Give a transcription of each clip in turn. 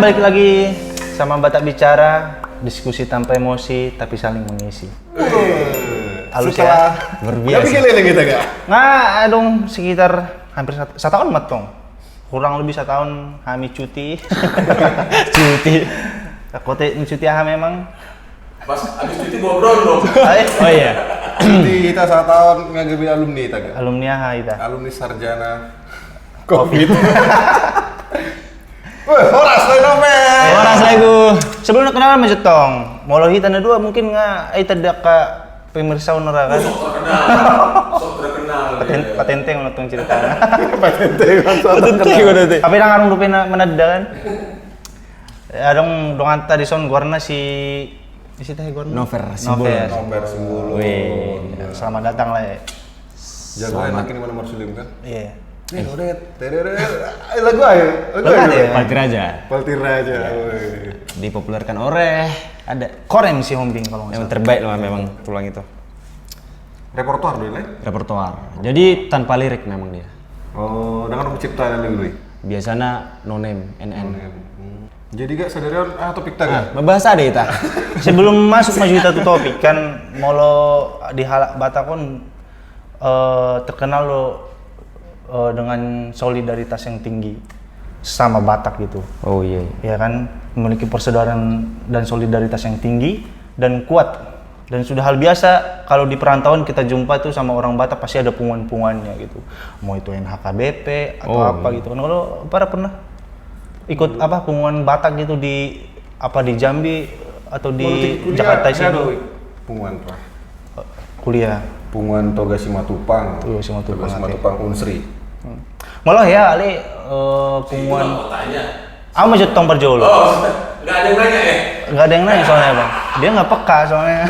balik lagi sama Batak Bicara, diskusi tanpa emosi tapi saling mengisi. Halus ya? Berbiasa. Tapi kalian kita gak? Nggak dong, sekitar hampir satu tahun matong. Kurang lebih 1 tahun kami cuti. Cuti. Kote cuti memang. Pas habis cuti ngobrol dong. Oh iya. Cuti kita 1 tahun ngagebi alumni kita gak? Alumni kita. Alumni sarjana COVID. Woi, horas lagi novel. Horas lagu. Sebelum kenalan Mas Jetong, molohi tanda dua mungkin nggak tidak ke pemirsa onora kan? Sok terkenal. Patente nonton ceritanya. Patente. Tapi nang arung dupe menada kan? Adong dong anta di son guarna si teh guarna. Nover Simbolo. Wih, selamat datang lah ya. Jago enak ini nomor Sulim kan? Iya. Lagu ayo. Palti Raja. Dipopulerkan oleh ada Korem si Hombing kalau nggak yang salah. terbaik loh memang tulang itu. Repertoar dulu ya? Repertoar. Jadi tanpa lirik memang dia. Oh, dengan penciptaan dulu. Biasanya no name, NN. Jadi gak sadarian topik tadi. Membahas ada kita. Sebelum masuk maju kita tuh topik kan molo di Batakon terkenal lo dengan solidaritas yang tinggi sama Batak gitu. Oh iya. Ya kan, memiliki persaudaraan dan solidaritas yang tinggi dan kuat. Dan sudah hal biasa kalau di perantauan kita jumpa tuh sama orang Batak pasti ada punguan-punguannya gitu. Mau itu NHKBP atau apa gitu. Nah, kalau pernah ikut apa punguan Batak gitu di Jambi atau di Jakarta sini? Punguan apa? Kuliah. Punguan Toga Simatupang. Toga Simatupang Unsri. Malah ya Ali punguan. Ama Jetong Parjolo. Oh, nggak ada yang nanya ya? Nggak ada yang nanya soalnya bang. Dia nggak peka soalnya.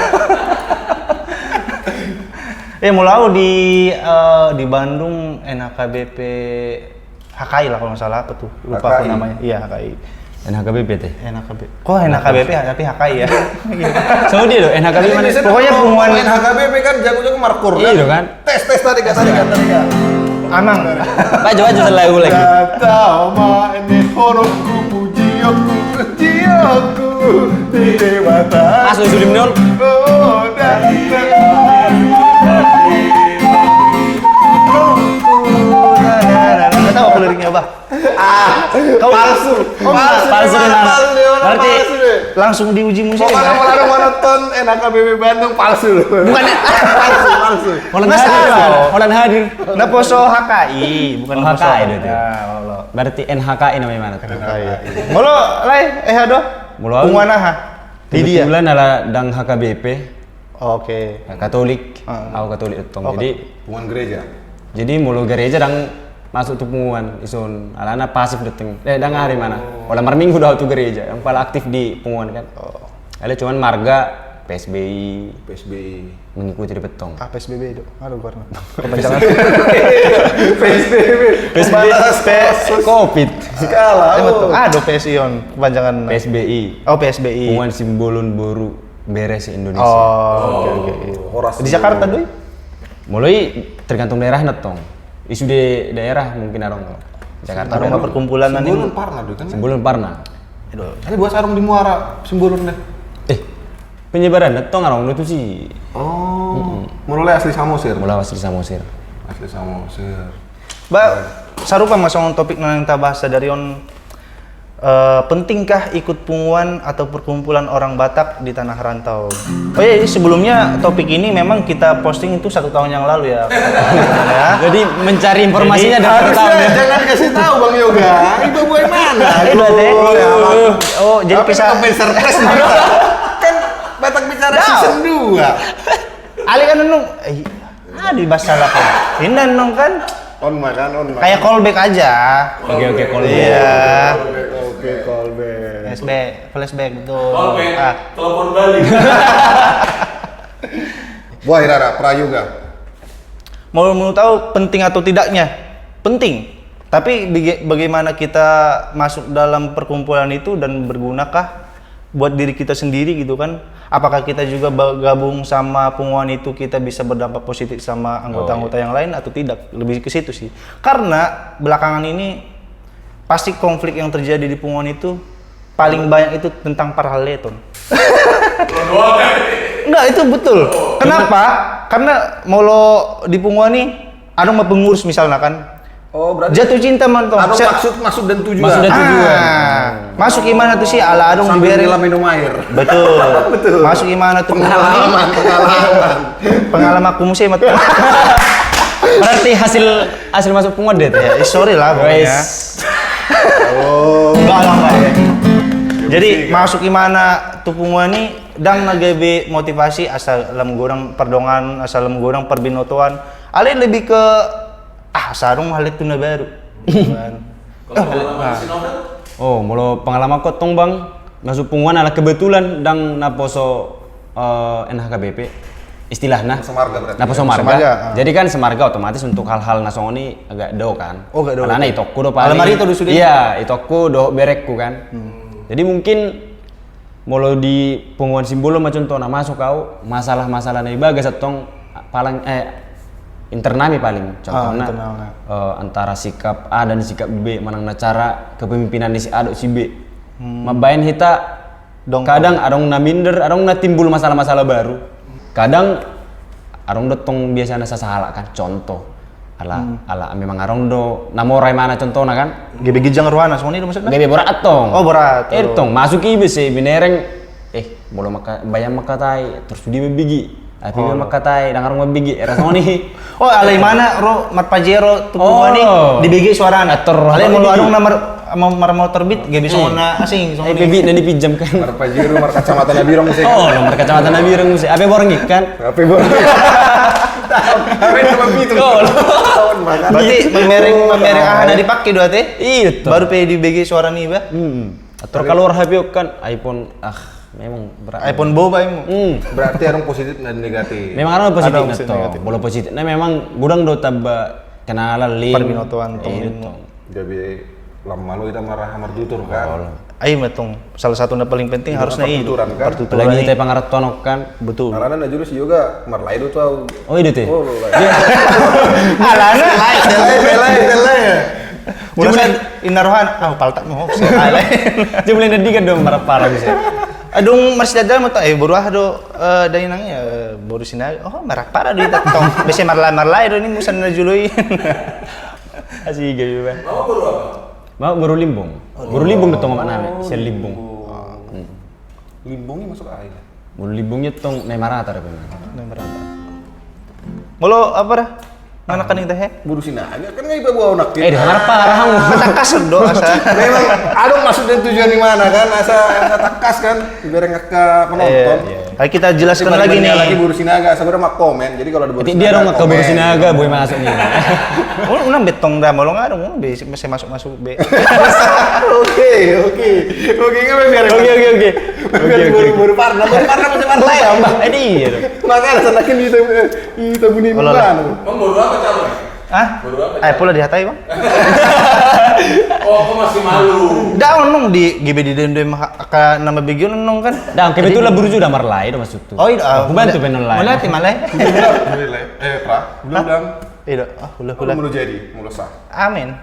Mulai di Bandung NHKBP HKI lah kalau nggak salah apa tuh lupa aku namanya. Iya HKI. NHKBP teh. Kok NHKBP tapi HKI ya? Sama dia loh NHKBP mana? Pokoknya punguan NHKBP kan jago-jago markur kan? Iya kan? Tes tadi kan. Amang. Baju selai lagi. Kata ma ini horokku puji aku di dewata. Asli Sulim Nol. Oh dari Nggak tahu apa liriknya bah. kau palsu Berarti langsung diuji musik ya? Pokoknya mau nonton NHKBP Bandung palsu. Bukan palsu. Orang hadir. Nah poso HKI, bukan poso HKI itu. Ya, Allah. Berarti NHKI namanya mana? Molo lai aduh. Punguan aha. Di dia. Kebetulan adalah dang HKBP. Oke. Katolik. Aku Katolik etong. Jadi Punguan gereja. Jadi mulu gereja dang masuk tuh punguan isun alana pasif dateng dang hari mana olah minggu dah tuh gereja yang paling aktif di punguan kan ada cuman marga PSBI mengikuti di petong PSBB itu aduh karena kepanjangan COVID skala aduh PSI on kepanjangan PSBI PSBI punguan simbolun baru beres Indonesia oke di Jakarta doi mulai tergantung daerah netong isu di daerah mungkin arong Jakarta arong perkumpulan ini Simbolon Parna dulu kan? Simbolon Parna. Tapi buat sarung di Muara Simbolon deh. Penyebaran netong arong itu sih. Oh. Mulai asli Samosir. Asli Samosir. Mbak, sarupa masuk topik yang kita bahas dari pentingkah ikut punguan atau perkumpulan orang Batak di tanah rantau? Oh iya, sebelumnya topik ini memang kita posting itu 1 tahun yang lalu ya. Jadi mencari informasinya dari 1 tahun ya. Jangan kasih tahu Bang Yoga. Itu gue mana? Oh, jadi bisa surprise kan Batak Bicara season 2. Ali kan nung di bahasa lah kan. Ini nung kan on kayak callback aja. Oke, callback. Iya. Oke, callback. Flashback betul. Callback. Telepon balik. Wah, Rara, Prayoga. Mau tahu penting atau tidaknya? Penting. Tapi bagaimana kita masuk dalam perkumpulan itu dan bergunakah buat diri kita sendiri gitu kan? Apakah kita juga gabung sama punguan itu kita bisa berdampak positif sama anggota-anggota yang lain atau tidak? Lebih ke situ sih. Karena belakangan ini pasti konflik yang terjadi di punguan itu paling banyak itu tentang parhaleton. Lo doang kan? Enggak, itu betul. Kenapa? Karena molo di Punguan nih, ada mah pengurus misalnya kan. Oh, berarti Jatuh cinta man tong. ada maksud dan tujuan. Maksud dan tujuan. Masuk gimana tuh sih ala adong Sambil diberi. nyelam minum air. Betul. Masuk gimana tuh Pengalaman. pengalaman aku musim Berarti hasil masuk Punguan deh. ya, sorry lah pokoknya. Guys. Enggak lah, Pak. Jadi masuk gimana tuh Punguan nih dang nagebe motivasi asal lem goreng perdongan, asal lem goreng perbinotoan. Ale lebih ke sarung hal itu baru. Kalau pengalaman si Novel? Oh, mulu pengalaman kok tong bang masuk Punguan ala kebetulan dang naposo NHKBP istilahnya. Semarga berarti. Naposo Semarga. marga. Jadi kan semarga otomatis untuk hal-hal nasoni agak do kan. Oh, agak do. Karena itokku do paling. Alamari itu do sudah. Iya, itokku do berekku kan. Jadi mungkin mulu di Punguan Simbolo macam contoh masuk kau masalah-masalah nih bagas atong paling internami paling contohnya internalnya. antara sikap A dan sikap B manangna cara kepemimpinan si A do si B. Mabain hita kadang adong na minder, adong na timbul masalah-masalah baru. Kadang adong dotong biasanya sasahala kan contoh. Ala memang arong do namorai mana contohnya kan? GB Gijang Ruana soalnya itu maksudnya. Gebe borat atong. Oh, borat. Ertong masuk ibe se binereng bolo maka bayang makatai terus di bigi. Tapi makatai dangar mabigi era soni. Oh, alay mana ro mat pajero tuh Punguan nih di BG suarana. Ale mau adong nomor terbit GB sona asing soalnya. Bebi nanti pinjam kan. Mar Pajero, mar kacamata Nabirong musik. Oh, nomor kacamata Nabireng musik. Abe borong ikan. Apa bor? Apa nama itu? Tahun banget. Berarti memereng ahana dipakai dua teh. Iya tuh. Baru pe di BG suara nih, Bah. Atau keluar HP kan iPhone memang berat. iPhone boba imu. Berarti orang positif dan negatif. Memang ada positif Ada positif atau negatif. bola positif. Nah memang gudang do taba kenalan link. Perbinotoan tong Itu. Jadi lama lu kita marah hamar tutur kan. Ayo metong salah satu yang paling penting harusnya itu pertuturan, kan? pertuturan Apalagi ini. kita pangarat tonok kan. Betul. Karena na jurus juga mar lain tuh tahu. Oh itu teh. Oh, lu lain. Alana. Telai. Jumlah inarohan. Paltak mau. Jumlah nanti kan dong parah bisa. Adung masih ada mata baru do dari nangnya baru sini. Oh, merah parah di tong. Biasa marla do ini musan na juluy. Asih gitu ba. Mau baru apa? Mau baru limbung. Baru limbung datang sama name, sel limbung. Limbungnya masuk air. Baru limbungnya tong nemarata tapi. Molo apa dah? Nanakan yang teh? Burusin aja kan nggak iba bawa anak kita. Dengar parah mu. Takas do asa. Memang ada maksud dan tujuan di mana kan? Asa takas kan dibereng ke penonton. Ayo kita jelaskan lagi nih. Lagi burusin agak sebenarnya mak komen. Jadi kalau ada Nanti dia dong ke Baru Sinaga boy masuknya. Unang betong dah molo ngarung basic masih masuk B. Oke, nggak biar. Oke. Baru parna masih parna ya, Mbak. Iya dong. Makanya sanakin itu bunyi Olah. bukan. Bang baru apa calon? Hah? Baru apa? Ayo pula dihatai bang. Oh, aku masih malu. Dah nong di GB di dendem ka nama begini nong kan. Dah kebetulan buru sudah marlai dah masuk tuh. Oh iya. Aku bantu penon lain. Mulai malai. Pra, belum dam. Iya. Hula. Mulu jadi, mulu sah. Amin.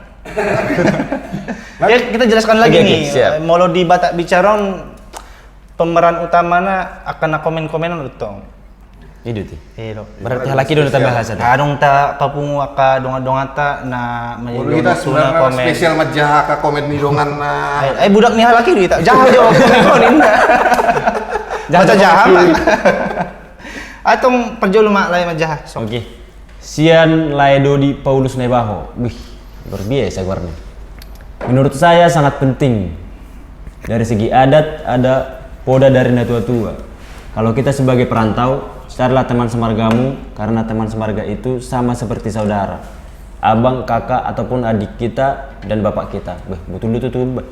Ya kita jelaskan lagi Oke, nih. siap. Molo di Batak Bicaron pemeran utamana akan komen-komenan utong. Itu tuh. Iya. Berarti laki dong tambah bahasa. Kadong ta papungu aka donga-dongata na Mulu kita sebenarnya spesial majah ka komen nidongan na. Ay budak nih laki duit jahat yo komenin. Jahat jahat. Atong perjol mak lai majah. Oke. Sian Laedo di Paulus Nebaho. Wih, luar biasa warna. Menurut saya sangat penting. Dari segi adat ada poda dari tua-tua. Kalau kita sebagai perantau, carilah teman semargamu karena teman semarga itu sama seperti saudara. Abang, kakak ataupun adik kita dan bapak kita. Betul itu tuh.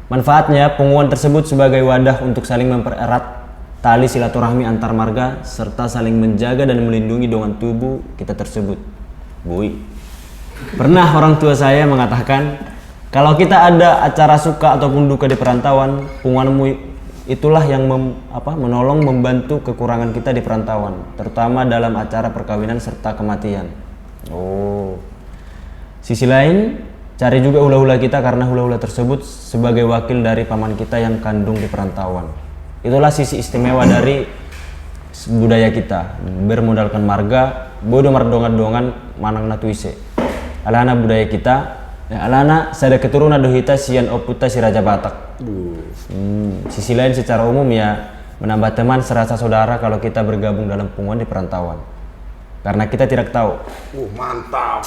Manfaatnya Punguan tersebut sebagai wadah untuk saling mempererat tali silaturahmi antar marga serta saling menjaga dan melindungi dengan tubuh kita tersebut. Bui. Pernah orang tua saya mengatakan, kalau kita ada acara suka ataupun duka di perantauan, Punguanmu itulah yang menolong membantu kekurangan kita di perantauan, terutama dalam acara perkawinan serta kematian. Oh. Sisi lain, Cari juga hula-hula kita karena hula-hula tersebut sebagai wakil dari paman kita yang kandung di perantauan. Itulah sisi istimewa dari budaya kita, bermodalkan marga, bodoh mardongan-dongan manang natuise. Alana budaya kita, alana sada keturunan dohita sian oputa si Raja Batak. Sisi lain secara umum ya menambah teman serasa saudara kalau kita bergabung dalam punguan di perantauan. Karena kita tidak tahu. Mantap.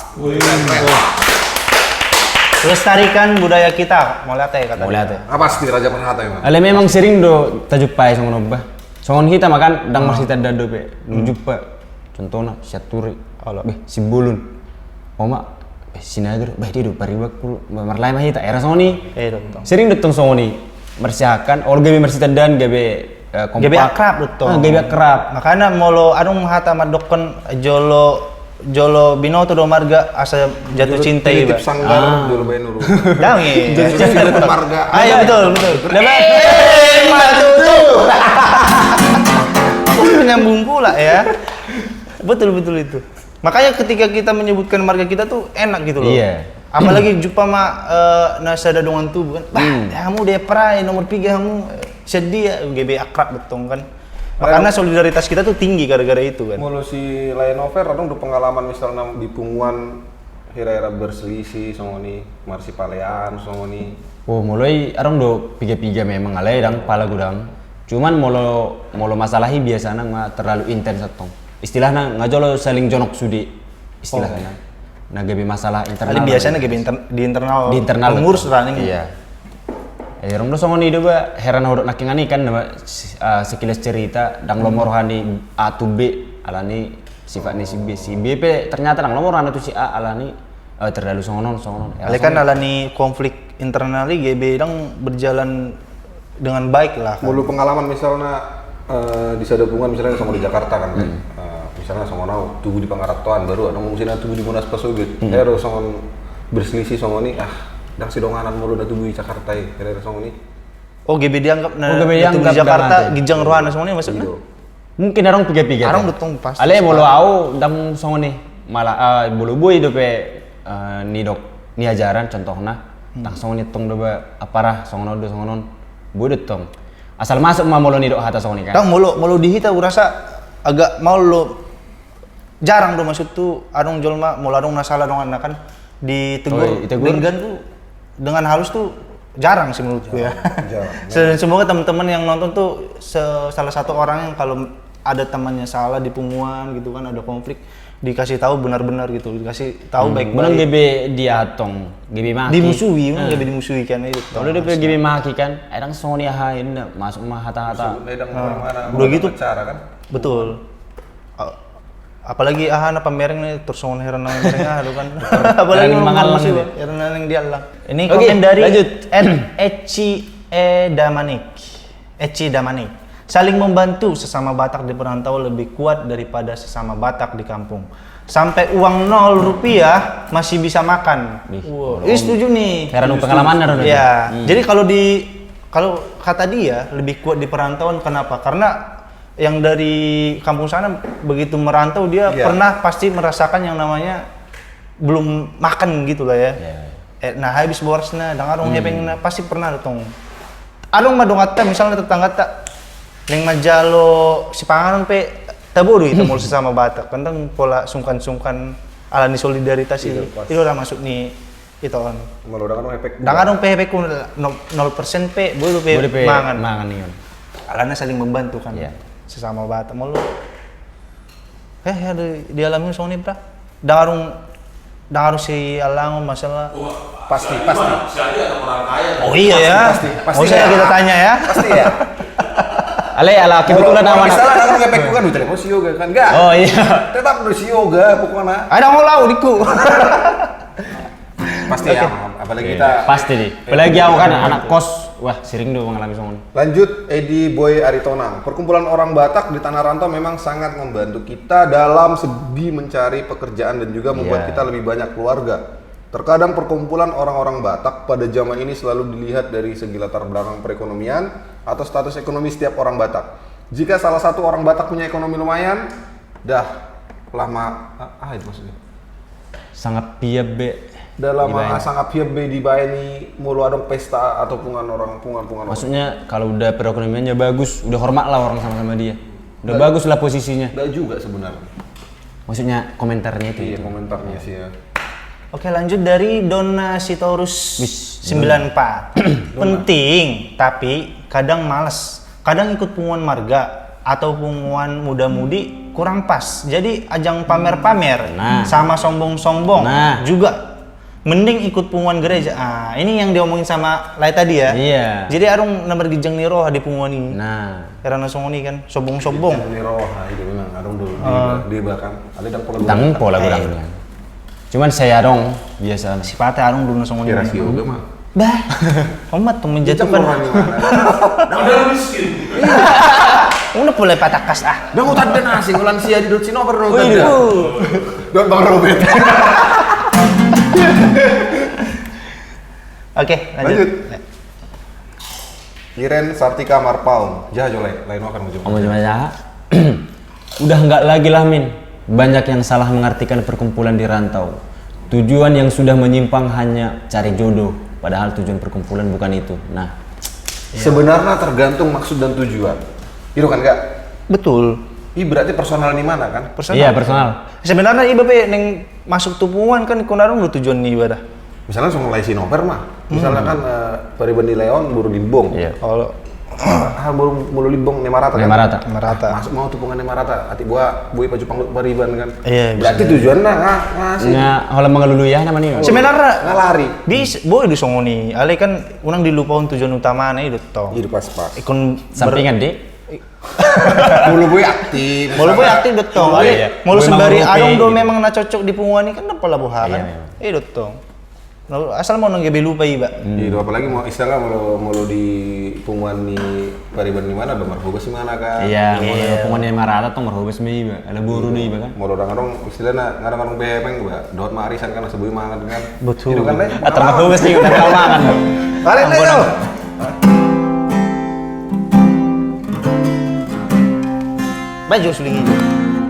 Lestarikan budaya kita, mau lihat ya kata. Mau lihat ya. Apa pasti Raja Perhata emang? Ale memang sering do tajupai songon obah. Songon kita makan dang masih tanda do be. Nujuppa. Contohnya siaturi. Beh simbulun. Oma sinadur beh dia do paribak pul marlai mah hita era songoni. Dong. Sering datang songoni. Mersiakan or gabe mersi dan gabe kompak. Gabe akrab dong. Gabe akrab. Makanya molo adung hata madokon Jolo binoto do marga asa jatuh cinta iba. Titip sanggar dulu bae nuru. Dangi. Jatuh cinta marga. Ayo betul. Dapat. Nyambung pula ya. Betul itu. Makanya ketika kita menyebutkan marga kita tuh enak gitu loh. Iya. Apalagi jumpa mah nasada dongan tubuh kan. Kamu deprai nomor 3 kamu sedia GB akrab betul kan. Makanya solidaritas kita tuh tinggi gara-gara itu kan. Mulu si lain over adong do pengalaman misalnya di punguan hira-hira berselisih songoni marsi palean songoni. Oh mulai arong do piga-piga memang alai dang pala gudang. Cuman molo masalahi biasanya nggak terlalu intens atong. Istilahnya ngajolo saling jonok sudi istilahnya. Nah gabi masalah internal. Kali biasanya gabi di internal pengurus running. Iya. Rong do songoni do ba heran hodok nakingani kan sekilas cerita dang lomorohani A to B alani sifatnya si B pe ternyata dang lomorohan tu si A alani terlalu songonon. Kali kan alani konflik internal GB dang berjalan dengan baik lah. Kan? Mulu pengalaman misalnya di sadabungan misalnya sama di Jakarta kan. Misalnya sama nau tubuh di Pangaraptoan baru ada misalnya tubuh di Monas Pasugit. Ero songon berselisih songoni dang sidonganan mulu da tubuh di Jakarta kira-kira songoni. Oh GB dianggap dianggap di Jakarta gijang rohana semuanya maksudnya. Mungkin arong piga-piga. Arong betong pasti. Ale molo au dam songoni malah bulu boy do pe ni ajaran contohna tang songoni tong do ba aparah songono do songonon boy do tong. Asal masuk mah molo ni do hata songoni kan. Dang molo dihita urasa agak mau lo jarang do maksud tuh arong jolma molo arong nasalah dong kan ditegur dengan tuh dengan halus tuh jarang sih menurutku ya. Semoga teman-teman yang nonton tuh salah satu orang yang kalau ada temannya salah di punguan gitu kan ada konflik dikasih tahu benar-benar gitu, dikasih tahu baik-baik. Menang GB diatong, GB maki. Dimusuhi, GB dimusuhi kan itu. Kalau dia GB maki kan, kadang Sony ahain masuk mah hata-hata. Udah gitu cara kan. Betul. Apalagi ahana pamereng nih terus songon heran nang mereng aduh kan. Apalagi mangan lang sih heran nang dia lang. Ini komen dari Eci Damanik. Saling membantu sesama Batak di perantauan lebih kuat daripada sesama Batak di kampung. Sampai uang 0 rupiah masih bisa makan. Wow. Ini setuju nih. Heran pengalaman ada. Ya. Jadi kalau kata dia lebih kuat di perantauan kenapa? Karena yang dari kampung sana begitu merantau dia pernah pasti merasakan yang namanya belum makan gitu lah ya. Nah habis borsna dan arong pengen pasti pernah datang. Arong madongata misalnya tetangga tak neng majalo si panganan pe tabodo itu mul sesama Batak. Kantang pola sungkan-sungkan alani solidaritas itu. Itu udah masuk nih itu on. Malu dangan efek. Dangan efek ku 0% pe boleh pe mangan. Mangan iyon. Alana saling membantu kan. Sesama Batak mau lu di alamnya song nih dangarung si alangon masalah pasti Si Adi ada orang kaya. oh iya ya pasti saya kita tanya ya pasti ya. Ala kebetulan nama Misalnya dangan efek ku kan udah si yoga kan enggak. Oh iya. Tetap udah si yoga pokoknya. ada ngolau diku Pasti ya, apalagi kita pasti nih. Apalagi aku kan anak kos, wah sering dulu mengalami songon. Lanjut, Edi Boy Aritonang. Perkumpulan orang Batak di Tanah Rantau memang sangat membantu kita dalam segi mencari pekerjaan dan juga membuat kita lebih banyak keluarga. Terkadang perkumpulan orang-orang Batak pada zaman ini selalu dilihat dari segi latar belakang perekonomian atau status ekonomi setiap orang Batak. Jika salah satu orang Batak punya ekonomi lumayan, dah lama itu maksudnya. Sangat piye be dalam Dibayani. sangat hiebe dibayani mulu adong pesta atau pungan orang. Maksudnya kalau udah perekonomiannya bagus, udah hormat lah orang sama-sama dia. Udah bagus lah posisinya. Enggak juga sebenarnya. Maksudnya komentarnya itu. Iya, komentarnya sih ya. Oke, lanjut dari Donna Sitorus Wis, 94. Penting, tapi kadang males. Kadang ikut punguan marga atau punguan muda-mudi kurang pas. Jadi ajang pamer-pamer Nah. sama sombong-sombong Nah. juga. Mending ikut punguan gereja. Ah, ini yang diomongin sama Lai tadi ya. Iya. Jadi arung nomor gijeng niroh di punguan ini. Nah, Karena songoni kan sombong-sombong. Ini roha itu memang adong dulu di bahkan ada dan pola tang pola gudangnya. Cuman saya dong biasa. Sifatnya arung dulu songoni. kira sih juga mah. Bah, omat tuh menjatuhkan. Nah, udah miskin. Udah boleh patakas ah. Udah mau tanda nasi ngulan sia di dut sino perlu Wih, tanda. Don Bang Robert. Oke, lanjut. Iren Sartika Marpaung. Jah jolek, lain akan ujung. Kamu cuma jahat. Udah nggak lagi lah Min. Banyak yang salah mengartikan perkumpulan di rantau. Tujuan yang sudah menyimpang hanya cari jodoh. Padahal tujuan perkumpulan bukan itu. Nah, Sebenarnya tergantung maksud dan tujuan. Itu kan enggak? Betul. Ini berarti personal di mana kan? iya personal. Sebenarnya iba pe neng masuk tupungan kan kunarung lu tujuan nih ibadah. Misalnya sama Laisi Nover mah. Misalnya kan Paribandi Leon buru limbong. Iya. Kalau Buru mulu limbong Nemarata kan? Nemarata. merata. Masuk mau tupungan Nemarata. Ati gua bui paju panglut Pariban kan. Iya, bisa Berarti tujuannya ngasih. Nya hola mengelulu ya namanya. Sebenarnya Ngalari. bis boy di songoni. Ale kan unang dilupaun tujuan utamanya itu toh. Hidup pas-pas. Ikon Sampingan deh. Mulu bui aktif. Mulu boy aktif dotong. Oh, Ale iya. mulu Boy sembari mangurupi, adong do gitu. memang na cocok di punguan ini kan apa lah buha kan. Iya, Dotong. Asal mau nangge lupa iba. Hidup apalagi mau istilah mau di punguan di Pariban di mana? Bamar Bogos di mana kan? Iya, mau pengen Nemarata tuh merhubus mi, ada buru nih kan. Mau orang-orang istilahnya ngarang-ngarang bepeng ba. Dot ma arisan kan sebui mangan kan. Betul. Itu kan deh. Atau merhubus nih udah tahu makan. Kalian deh yo. Baju sulingi.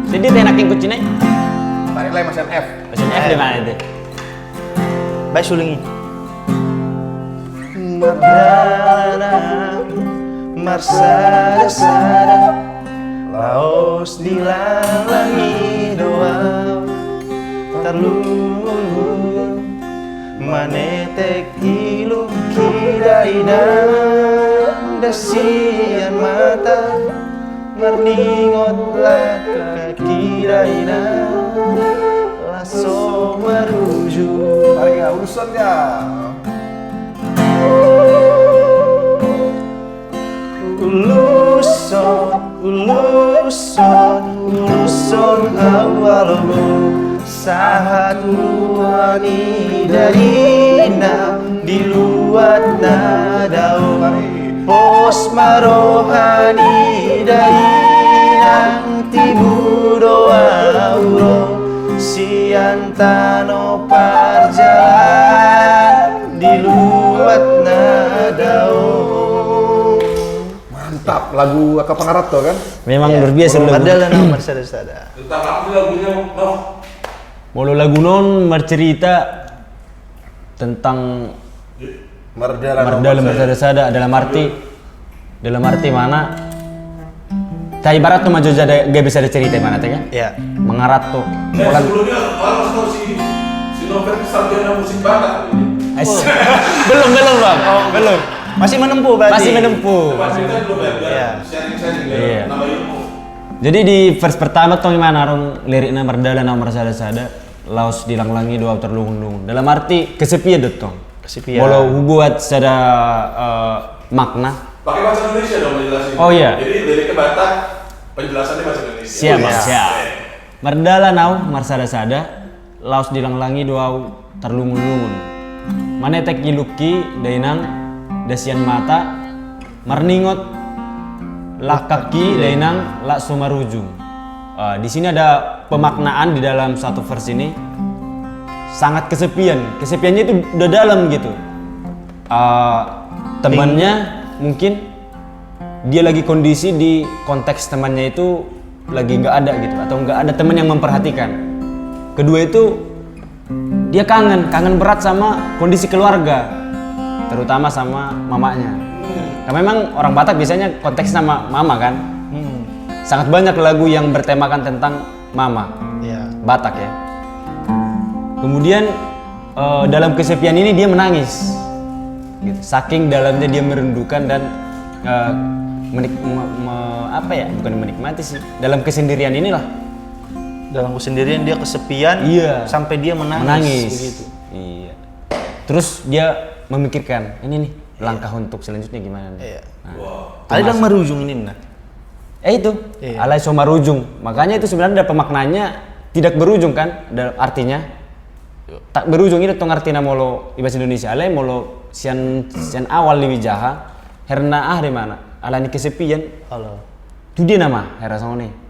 Jadi enakin kucing aja. Tarik lagi mesin F. Mesin F di mana itu? Baju sulingi. Mardana, marsada-sada, laos dilalangi doa, terlulu, manetek ilu kidaida, dasian mata, merningotlah kidaida, laso meruju. Tarik ya urusan ya. Uluson awalmu sahat ruani dari di luar nadau pos marohani dari tibu doa uro siantano parjalan di luar nadau. Mantap lagu Aka Pangarap tuh kan? Memang luar biasa lagu. Adalah nomor sada-sada. Tentang apa lagunya, Noh? Mulu lagu non bercerita tentang merdalam bersada-sada dalam arti mana tak ibarat tuh maju jadi gak bisa dicerita mana teh kan? Ya. Mengarat tuh. Sebelumnya orang tahu si Novel sarjana musik barat. belum bang, belum. Masih menempuh berarti. Masih menempuh. Masih kita belum ya, Iya. sharing-sharing ya, Iya. nambah ilmu. Jadi di verse pertama tuh gimana rong liriknya merdala nomor sada-sada laos dilanglangi doa terlungun-lungun. Dalam arti kesepian dong. Kesepian. Walau buat sada makna. Pakai bahasa Indonesia dong menjelasin. Oh, iya. Jadi liriknya Batak, penjelasannya bahasa Indonesia. Siap, Oh, Bang, iya. siap. Merdala nau marsada-sada laos dilanglangi doa terlungun-lungun. Manetek iluki dainang dasian mata marningot lakaki dainang lak sumarujung. Di sini ada pemaknaan di dalam satu verse ini sangat kesepian. Kesepiannya itu udah dalam gitu. Temannya mungkin dia lagi kondisi di konteks temannya itu lagi nggak ada gitu atau nggak ada teman yang memperhatikan. Kedua itu dia kangen berat sama kondisi keluarga, terutama sama mamanya. Karena memang orang Batak biasanya konteksnya sama mama kan. Sangat banyak lagu yang bertemakan tentang mama. Iya. Batak ya. Kemudian dalam kesepian ini dia menangis. Gitu. Saking dalamnya dia merindukan dan bukan menikmati sih. Dalam kesendirian inilah. Dalam kesendirian dia kesepian, Iya. sampai dia menangis. Begitu. Iya. Terus dia memikirkan ini nih langkah untuk selanjutnya gimana nih. Iya. Nah, Ada yang merujung ini nah. itu Iya. alai so marujung. Makanya itu sebenarnya ada pemaknanya tidak berujung kan, artinya tak berujung itu tong artinya molo di bahasa Indonesia. Alai molo sian awal di wijaha herna di mana? Alani kesepian. Halo. Itu dia nama hera sama nih.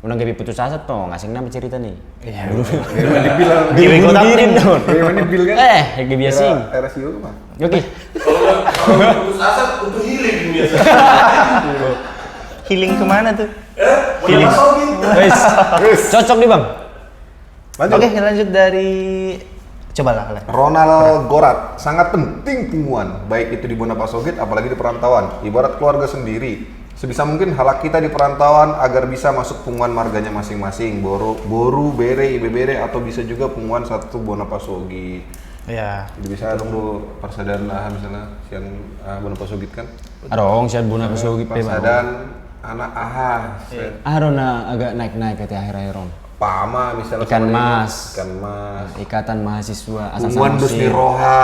Udah gak putus asa tuh ngasih nama cerita nih. Iya. Bagaimana dibilang? Gimana Diri dong. Bagaimana dibilang kan? Kayak biasa. RSU mah. Oke. Kalau putus asa untuk healing biasa. Healing kemana tuh? Healing. Wes. Cocok nih bang. Lanjut. Oke, lanjut dari cobalah kalian. Ronald Gorat, sangat penting punguan, baik itu di Bonapasogit apalagi di perantauan, ibarat keluarga sendiri. Sebisa mungkin halak kita di perantauan agar bisa masuk punguan marganya masing-masing, Boru, Bere, Ibe Bere, atau bisa juga punguan satu Bonapasogit. Ya. Jadi bisa dong lu persaudaraan lah misalnya sian Bonapasogit kan. Arong sian buna kesugi pe bang. Persaudaraan anak aha. Arona agak naik-naik ke akhir-akhir Ron. Pama misalnya Ikan sama mas. Ikan mas. Ikatan mahasiswa Punguan Dusni Roha.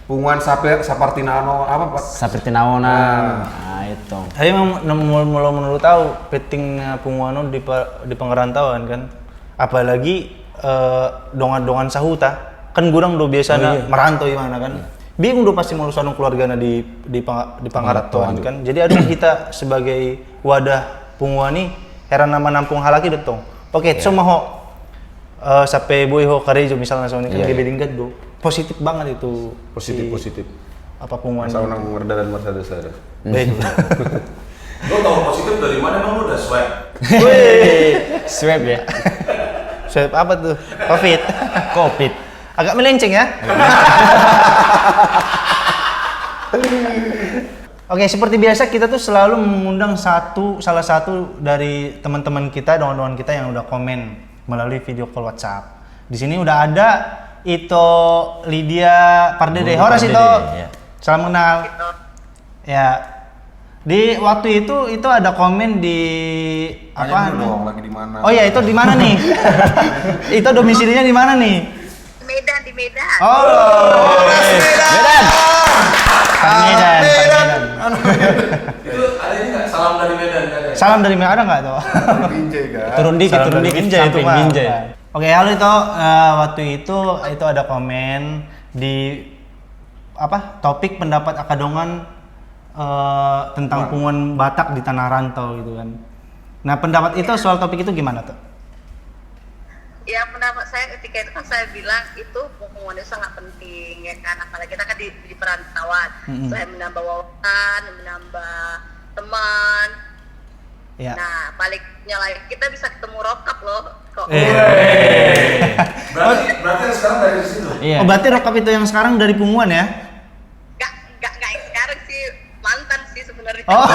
Punguan Sapartinano apa Pak? Seperti naonan. Itu. Tapi memang menurut tahu pentingnya punguano di pengerantauan kan. Apalagi dongan-dongan sahuta kan gurang do biasanya merantau gimana kan. Bingung do pasti mau sanung keluargana di pengerantauan kan. Jadi ada kita sebagai wadah punguan nih heran nama nampung halaki detong. Oke, cuma ho sampai boy ho karejo misalnya soalnya kan gebedinggat do. Positif banget itu. Positif. Apa punguan? Masa orang merda dan masa dasar. Baik. Lo tau positif dari mana emang lo udah swab? Wih, Swab ya. swab apa tuh? Covid. Covid. Agak melenceng ya. Oke, seperti biasa kita tuh selalu mengundang salah satu dari teman-teman kita, doan-doan kita yang udah komen melalui video call WhatsApp. Di sini udah ada Ito Lydia Pardede. Horas Ito. Ya. Salam kenal. Ya. Di waktu itu ada komen di apa? Dong, lagi di mana? Oh ya, itu di mana nih? Itu domisilinya di mana nih? Di Medan. Oh, Medan. Medan. Itu ada ini nggak salam dari Medan kan? Salam dari Medan ada nggak tuh? Binjai kan? Turun dikit Binjai itu samping mah. Binjai. Oke, halo itu waktu itu ada komen di apa? Topik pendapat Akadongan tentang punguan Batak di tanah rantau gitu kan. Nah, pendapat itu soal topik itu gimana tuh? Ya pendapat saya ketika itu kan saya bilang itu punguan itu sangat penting ya kan, apalagi kita kan di perantauan. Saya menambah wawasan, menambah teman. Ya. Nah baliknya lagi kita bisa ketemu rokap loh kok. Berarti yang sekarang dari situ. Iya. Oh, berarti rokap itu yang sekarang dari punguan ya? Gak yang sekarang sih, mantan sih sebenarnya. Oh.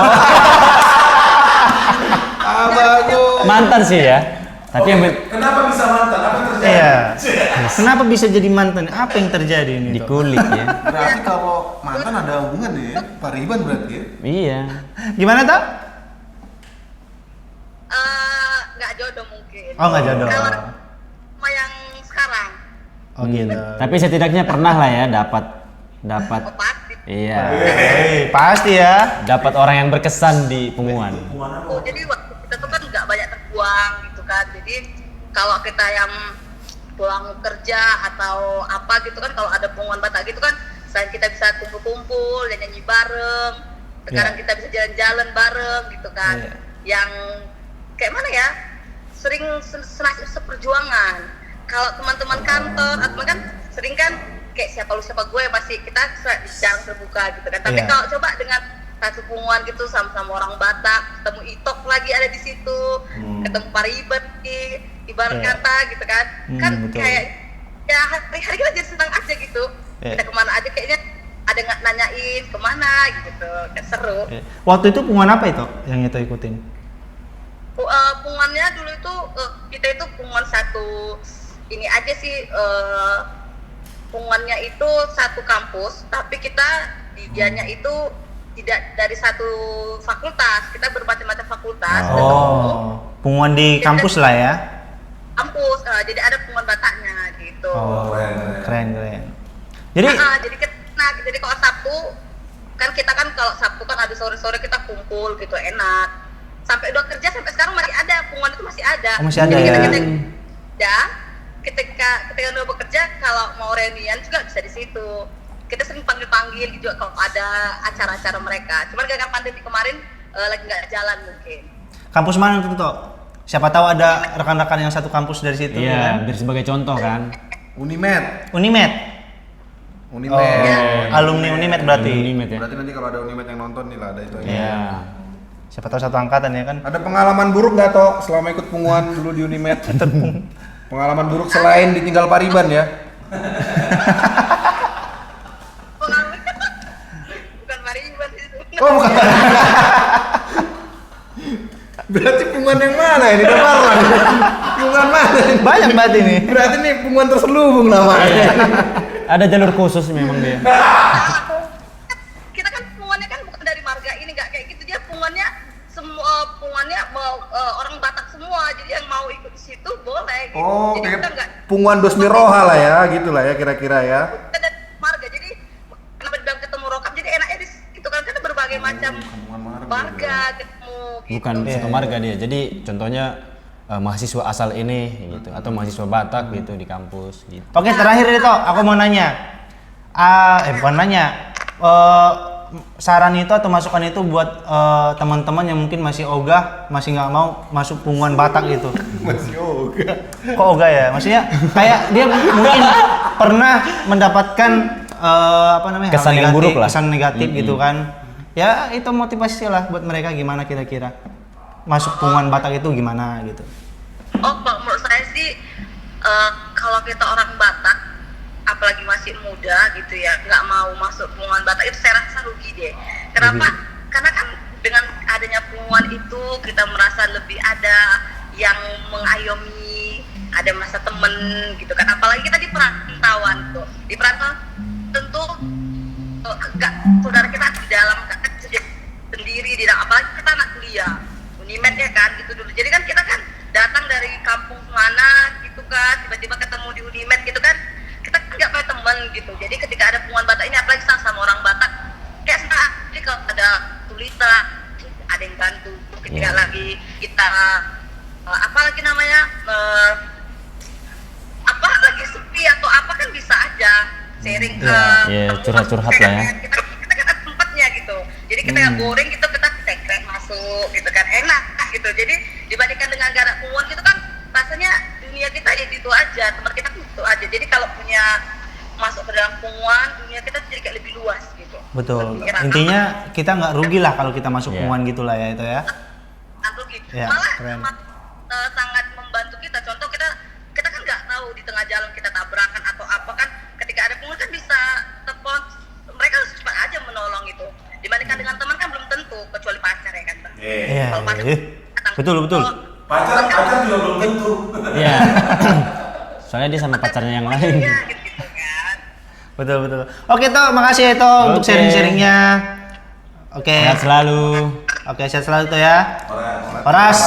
Bagus. Mantan sih ya. Tapi yang Kenapa bisa mantan? Apa yang terjadi? Iya. Kenapa bisa jadi mantan? Apa yang terjadi ini? di Tuh? kulit ya. Berarti kalau mantan ada hubungan ya? Pariban berarti ya? Iya. Gimana tuh? Nggak jodoh mungkin. Oh, nggak jodoh. Kalau sama yang sekarang, Oh gitu. Tapi setidaknya pernah lah ya dapat pasti. iya. Pasti ya. Dapat orang yang berkesan di punguan. Oh, jadi waktu kita tuh kan nggak banyak terbuang gitu kan. Jadi kalau kita yang pulang kerja atau apa gitu kan, kalau ada punguan Batak gitu kan, selain kita bisa kumpul-kumpul dan nyanyi bareng, sekarang kita bisa jalan-jalan bareng gitu kan. Yang kayak mana ya? Sering seperjuangan. Kalau teman-teman kantor atau kan sering kan kayak siapa gue pasti kita jarang terbuka gitu kan. Tapi kalau coba dengan satu punguan gitu sama orang Batak, ketemu Itok lagi ada di situ, ketemu Pariban ibarat Iya. kata gitu kan. Kan betul. kayak ya hari-hari kita jadi senang aja gitu. Iya. Kita kemana aja kayaknya ada nggak nanyain kemana gitu, kan seru. Waktu itu punguan apa itu yang itu ikutin? Punguannya dulu itu kita itu punguan satu ini aja sih, punguannya itu satu kampus, tapi kita dianya itu tidak dari satu fakultas, kita bermacam-macam fakultas. dan ketemu Punguan di kampus lah ya. kampus, jadi ada punguan Bataknya gitu. Keren. Jadi Jadi kalau Sabtu kan kita kan kalau Sabtu kan ada sore-sore kita kumpul gitu enak. Sampai udah kerja sampai sekarang masih ada punguan itu masih ada. masih ada Jadi ya. ketika udah bekerja kalau mau reunian juga bisa di situ. Kita sering panggil juga kalau ada acara-acara mereka. Cuman gara-gara pandemi kemarin lagi nggak jalan mungkin. Kampus mana itu Tok? Siapa tahu ada rekan-rekan yang satu kampus dari situ ya Iya, kan? biar sebagai contoh kan. Unimed. Alumni Unimed berarti. Unimed ya. Berarti nanti kalau ada Unimed yang nonton nih lah ada itu. Iya. Siapa tahu satu angkatan ya kan? Ada pengalaman buruk nggak Tok selama ikut punguan dulu di Unimed? Pengalaman buruk selain ditinggal Pariban ya? Bukan Mariban itu. Oh bukan. Berarti punguan yang mana ini? Demarlan. Punguan mana ini? Banyak banget ini. Berarti nih punguan terselubung namanya. Ada jalur khusus memang dia. Kita kan punguannya kan bukan dari marga ini, nggak kayak gitu. Dia punguannya semua punguannya mau orang Batak semua, jadi yang mau ikut di situ boleh gitu. Oh, Jadi kita nggak kayak punguan Dosmi Roha lah ya, gitulah ya kira-kira ya. kita dari marga, jadi kenapa dibilang ketemu rokap, jadi enaknya di situ kan kita berbagai macam marga ketemu gitu. Bukan satu marga dia. Jadi contohnya mahasiswa asal ini gitu atau mahasiswa Batak gitu di kampus gitu. Oke, terakhir itu aku mau nanya. Bukan nanya. Saran itu atau masukan itu buat teman-teman yang mungkin masih ogah, masih nggak mau masuk punguan Batak gitu. Masih ogah. Kok ogah ya? Maksudnya kayak dia mungkin pernah mendapatkan apa namanya? hal Kesan yang negatif, buruk lah. kesan negatif gitu kan. Ya, itu motivasi lah buat mereka gimana kira-kira. Masuk punguan Batak itu gimana gitu. Pak, menurut saya sih kalau kita orang Batak apalagi masih muda gitu ya, nggak mau masuk punguan Batak itu saya rasa rugi deh. Kenapa? Karena kan dengan adanya punguan itu kita merasa lebih ada yang mengayomi, ada masa temen gitu kan. Apalagi kita di perantauan tuh, di perantauan tentu nggak saudara kita di dalam kan sendiri di dalam, apalagi kita anak kuliah Unimed ya kan gitu dulu. Jadi kan kita kan datang dari kampung mana gitu kan, tiba-tiba ketemu di Unimed gitu kan, kita kan nggak punya teman gitu. Jadi ketika ada punguan Batak ini, apalagi sama orang Batak, kayak senang. Jadi kalau ada tulisan, ada yang bantu. Ketika lagi kita apalagi namanya apa lagi sepi atau apa kan bisa aja sharing curhat-curhat lah ya. Kita kan ada tempatnya gitu. Jadi kita nggak boring gitu, kita sekret masuk gitu kan, enak gitu. Jadi dibandingkan dengan gak ada punguan gitu kan, rasanya dunia kita ya itu aja, tempat kita itu aja. Jadi kalau punya masuk ke dalam punguan, dunia kita jadi kayak lebih luas gitu. Betul. Pikiran Intinya kita nggak rugi lah kalau kita masuk Iya. punguan gitulah ya itu ya. rugi. Ya, Malah keren. sangat membantu kita. Contoh kita kan nggak tahu di tengah jalan kita tabrakan atau apa kan, ketika ada punguan kan bisa telepon, mereka harus cepat aja menolong itu. Dibandingkan dengan teman kan belum tentu, kecuali pacar ya kan, Bang. Iya. Kalau pacar datang. Betul. Kalau Pacar juga belum tentu. Iya. Soalnya dia sama pacarnya yang lain. iya, gitu kan. Betul. Oke Toh, makasih ya Toh untuk Oke. sharing-sharingnya. Oke. Sehat selalu. Oke, sehat selalu Toh ya. Horas.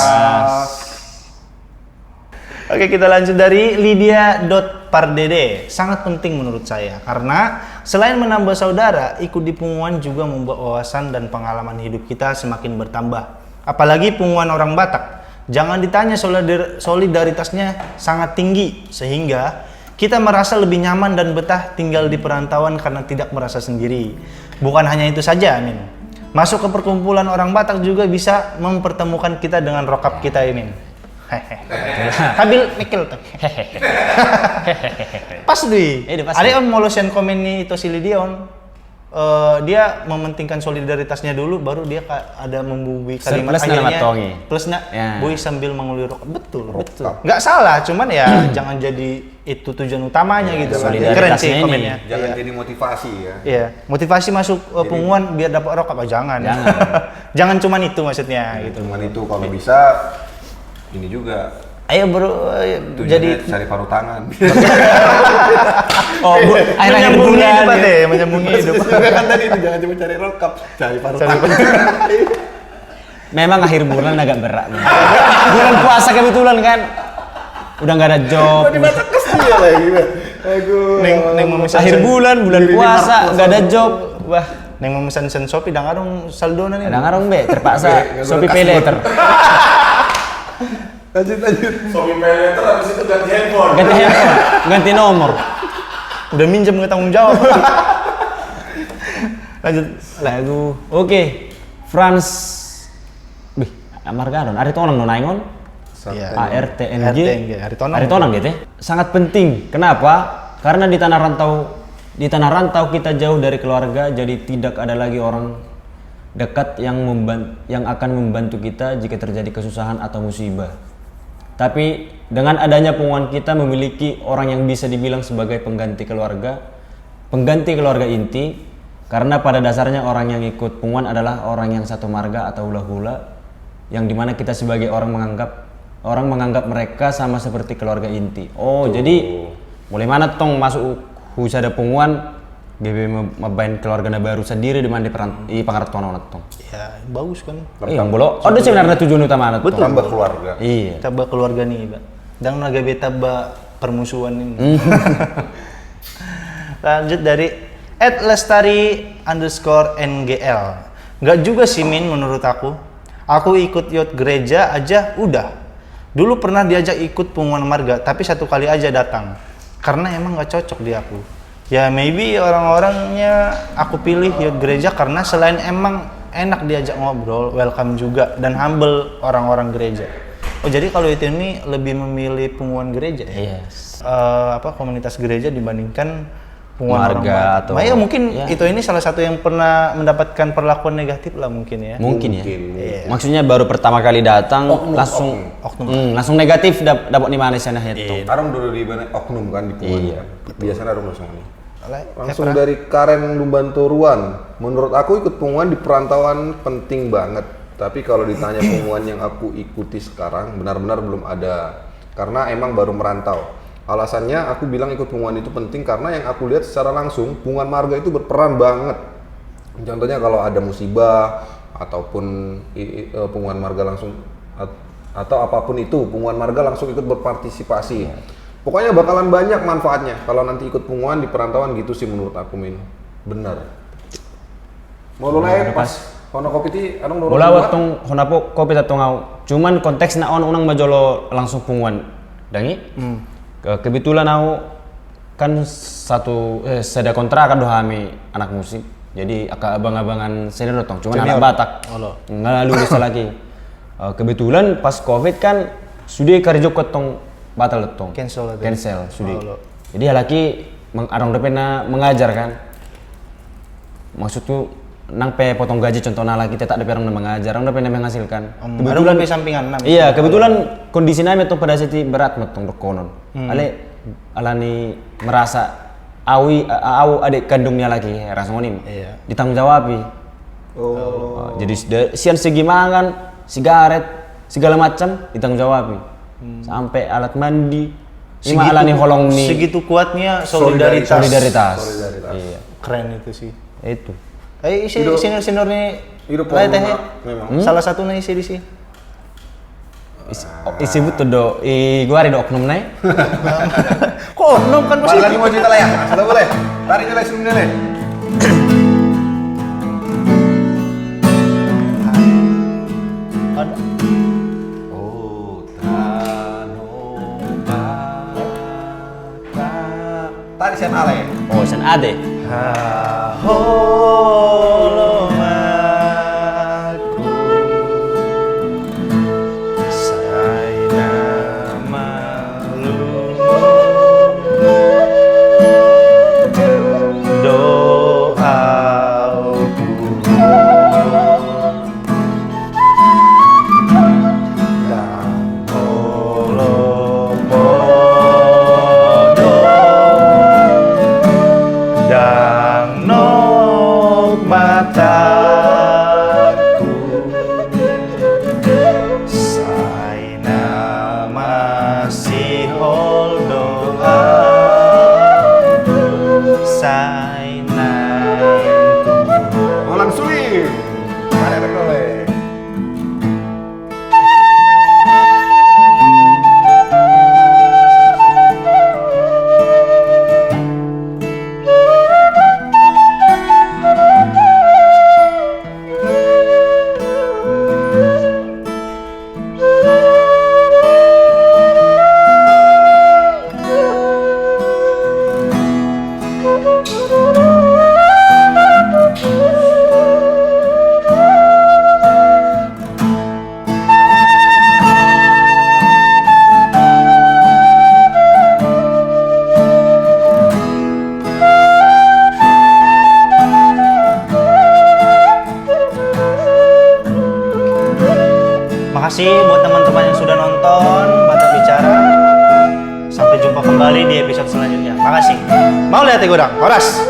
Oke, kita lanjut dari Lydia.pardede. Sangat penting menurut saya karena selain menambah saudara, ikut di punguan juga membuat wawasan dan pengalaman hidup kita semakin bertambah. Apalagi punguan orang Batak. Jangan ditanya, solidaritasnya sangat tinggi sehingga kita merasa lebih nyaman dan betah tinggal di perantauan karena tidak merasa sendiri. Bukan hanya itu saja, Amin. Masuk ke perkumpulan orang Batak juga bisa mempertemukan kita dengan rokap kita, Amin. Kabil mikil tuh. Pas deh. Pas Ada om mau sen komen nih itu si Lidion. dia mementingkan solidaritasnya dulu, baru dia ada membumi kalimat Plus na akhirnya matongi. plus na Ya. boy sambil mengulur rokok. Betul. Rokok. Nggak salah, cuman ya jangan jadi itu tujuan utamanya gitu. solidaritasnya Keren sih ini. komennya. Jangan Iya. jadi motivasi ya. Iya, motivasi masuk punguan biar dapat rokok apa jangan. Jangan. Jangan cuman itu maksudnya gitu. Cuman itu kalau bisa ini juga Ayo bro, jadi cari paruh tangan. Oh, akhir-akhir menyambungi bulan. hidup ya. deh, menyambungi hidup. Juga kan tadi itu jangan cuma cari rokap, cari paruh tangan. Memang akhir bulan agak berat. nih. Bulan puasa kebetulan kan. Udah nggak ada job. Di mata kes dia lagi. Aduh. Neng memesan Akhir bulan puasa nggak ada job. Wah, Neng memesan sen Shopee dan ngarung saldo nih. ada ngarong be terpaksa Nggak Shopee ada Pay customer. Later. Lanjut. Shopee Pay Later habis itu ganti handphone. Ganti handphone, ganti nomor. Udah minjem nggak tanggung jawab. Lanjut. Lagu. Oke. Franz. Bih, Margadon. Ari tonang no naingon. Iya. ARTNG. RTNG, Ari Tonang. gitu ya. Sangat penting. Kenapa? Karena di tanah rantau kita jauh dari keluarga, jadi tidak ada lagi orang dekat yang akan membantu kita jika terjadi kesusahan atau musibah. Tapi dengan adanya punguan kita memiliki orang yang bisa dibilang sebagai pengganti keluarga inti, karena pada dasarnya orang yang ikut punguan adalah orang yang satu marga atau hula-hula, yang dimana kita sebagai orang menganggap mereka sama seperti keluarga inti. Oh, jadi mulai mana tong masuk husada punguan BB mabain keluarga baru sendiri di mana di Pangartono tong. Ya, bagus kan. Iya, bolo. Oh, itu sebenarnya tujuan utama Betul. Tambah keluarga. Iya. Tabak keluarga nih, Pak. Dan naga beta permusuhan ini. Lanjut dari @lestari_NGL. Nggak juga sih Min menurut aku. Aku ikut yot gereja aja udah. Dulu pernah diajak ikut punguan marga, tapi satu kali aja datang. Karena emang nggak cocok di aku. Ya maybe orang-orangnya aku pilih yot gereja karena selain emang enak diajak ngobrol, welcome juga, dan humble orang-orang gereja. Oh jadi kalau itu ini lebih memilih punguan gereja ya? Yes. Komunitas gereja dibandingkan punguan Warga orang Batak. atau- Maya mungkin ya. itu ini salah satu yang pernah mendapatkan perlakuan negatif lah mungkin ya. Mungkin ya. Iya. Maksudnya baru pertama kali datang langsung langsung negatif dapat di mana sana itu. Arung dulu di mana oknum kan di punguan. Iya. Biasanya arung langsung nih. Oleh- Langsung dari Karen Lumbanturuan. Menurut aku ikut punguan di perantauan penting banget. Tapi kalau ditanya punguan yang aku ikuti sekarang, benar-benar belum ada. Karena emang baru merantau. Alasannya aku bilang ikut punguan itu penting karena yang aku lihat secara langsung, punguan marga itu berperan banget. Contohnya kalau ada musibah ataupun punguan marga langsung atau apapun itu, punguan marga langsung ikut berpartisipasi. Pokoknya bakalan banyak manfaatnya kalau nanti ikut punguan di perantauan gitu sih menurut aku Min. Benar. Mau lo naik pas Hono kopi ti anong dorong. Bola watong honapo kopi tatong au. Cuman konteks na on unang majolo langsung punguan. Dangi. Kebetulan au kan sada kontrakan dohami anak musik. Jadi agak abang-abangan senior tong. Cuman anak Batak. Nggak lulus lagi. Kebetulan pas Covid kan sudah karjo tong batal tong. Cancel lagi. Cancel sudah. Oh, lo. Jadi laki arang depena mengajar kan. Maksud tuh nang pe potong gaji contohnya lagi tak ada perang mengajar, orang udah menghasilkan. Kebetulan pe sampingan enam. Iya, kebetulan kondisi nami tuh pada saat berat metong berkonon. Alani merasa au adik kandungnya lagi rasa ngonim. Iya. Ditanggung jawabi. Jadi sian segi mangan, sigaret, segala macam ditanggung jawabi. Sampai alat mandi. Ima alani holong nih. Segitu kuatnya solidaritas. Solidaritas. Iya. Keren itu sih. Itu. Isi senior nih. Hidup Lai teh. memang. Salah satu nih isi di sini. Isi butuh do, gua ada oknum nai. Kok oknum kan Balik masih lagi mau cerita lah ya? Sudah boleh. Tarik nilai sebelum nilai. ada. Tarik sian ale. Oh, sen ade. Holomaku Saina malu Doa kasih buat teman-teman yang sudah nonton Batak Bicara. Sampai jumpa kembali di episode selanjutnya. Makasih. Mau lihat ya Godang? Horas.